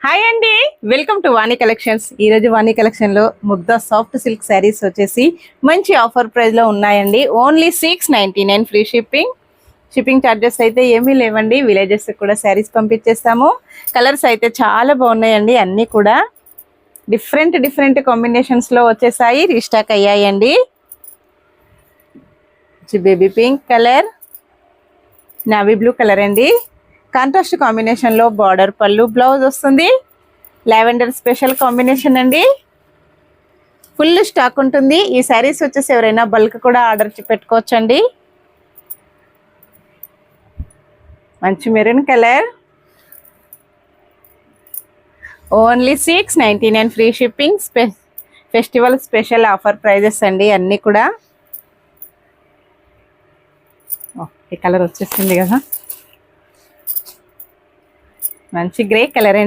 Hi అండి, welcome to Vani collections. ఈరోజు వాణి కలెక్షన్లో ముగ్ధా సాఫ్ట్ సిల్క్ శారీస్ వచ్చేసి మంచి ఆఫర్ ప్రైస్లో ఉన్నాయండి. Only 699 free shipping. Shipping charges అయితే ఏమీ లేవండి. విలేజెస్ కూడా శారీస్ పంపించేస్తాము. కలర్స్ అయితే చాలా బాగున్నాయండి. అన్నీ కూడా డిఫరెంట్ కాంబినేషన్స్లో వచ్చేసాయి, రీస్టాక్ అయ్యాయండి. Baby pink colour, navy blue colour అండి. కాంట్రాస్ట్ కాంబినేషన్లో బార్డర్ పళ్ళు, బ్లౌజ్ వస్తుంది. లావెండర్ స్పెషల్ కాంబినేషన్ అండి. ఫుల్ స్టాక్ ఉంటుంది. ఈ శారీస్ వచ్చేసి ఎవరైనా బల్క్ కూడా ఆర్డర్ పెట్టుకోవచ్చండి. మంచి maroon colour, only 699 free shipping. Festival special offer prices అండి అన్నీ కూడా. ఈ కలర్ వచ్చేసింది కదా, మంచి గ్రే కలర్ అండి.